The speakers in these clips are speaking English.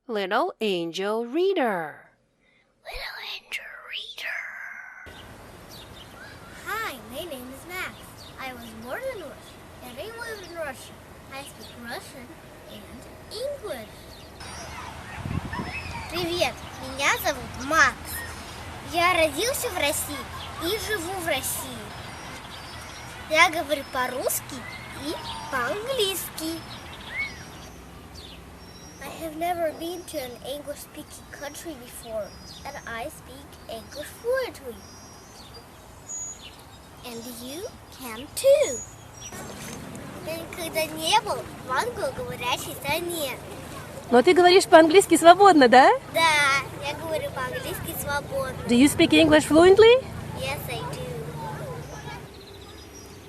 Little angel reader. Little angel reader. Hi, my name is Max. I was born in Russia and I live in Russia. I speak Russian and English. Привет, меня зовут Макс. Я родился в России и живу в России. Я говорю по-русски и по-английски. I have never been to an English-speaking country before, and I speak English fluently. And you can too. Я никогда не был в англоговорящей стране. Но ты говоришь по-английски свободно, да? Да, я говорю по-английски свободно. Do you speak English fluently? Yes, I do.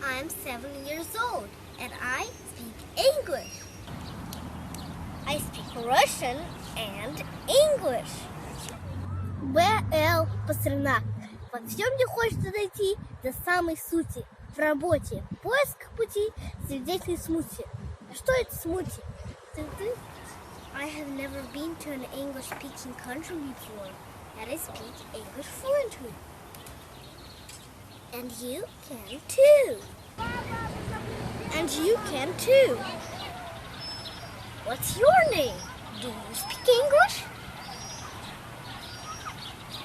I'm 7 years old, and I speak English. I speak Russian and English. В.Л. Пастернак. Во всем, где хочется дойти, до самой сути. В работе, поисках пути, сердечной смуте. А что это смуте? I have never been to an English-speaking country before, and I speak English fluently. And you can too. And you can too. What's your name? Do you speak English?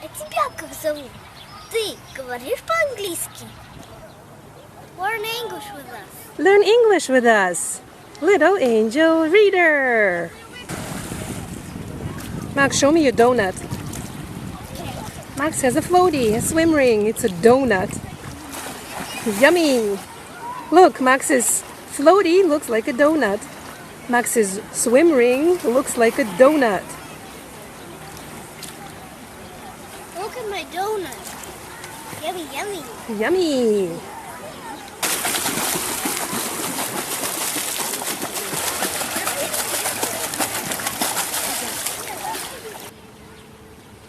А тебя как зовут? Ты говоришь по-английски? Learn English with us. Learn English with us. Little angel reader. Max, show me your donut. Max has a floaty, a swim ring. It's a donut. Yummy. Look, Max's floaty looks like a donut. Max's swim ring looks like a donut. Look at my donut. Yummy, yummy. Yummy.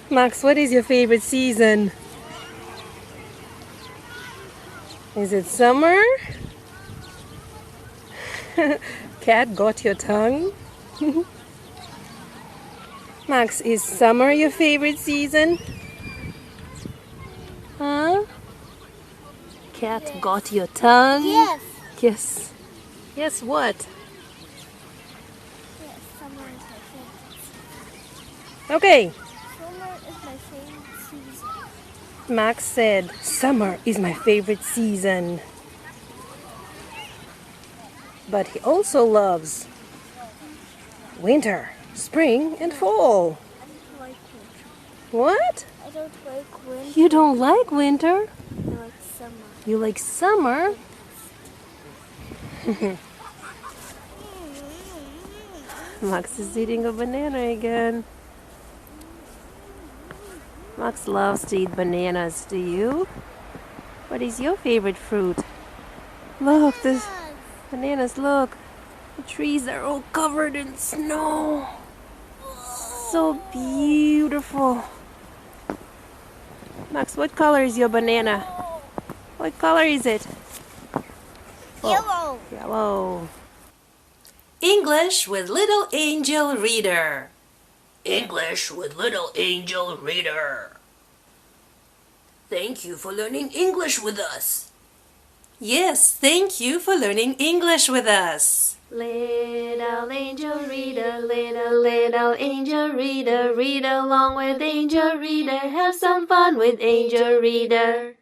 Max, what is your favorite season? Is it summer? Cat got your tongue? Max, is summer your favorite season? Huh? Cat Yes. got your tongue? Yes. Yes. Yes, what? Yes, summer is my favorite. Okay. Summer is my favorite season. Max said, summer is my favorite season. But he also loves winter, spring, and fall. I don't like winter. What? I don't like winter. You don't like winter? I like summer. You like summer? Max is eating a banana again. Max loves to eat bananas. Do you? What is your favorite fruit? Look, this bananas, look. The trees are all covered in snow. So beautiful. Max, what color is your banana? What color is it? Yellow. Yellow. English with Little Angel Reader. English with Little Angel Reader. Thank you for learning English with us. Yes, thank you for learning English with us. Little angel reader, little angel reader, read along with angel reader, have some fun with angel reader.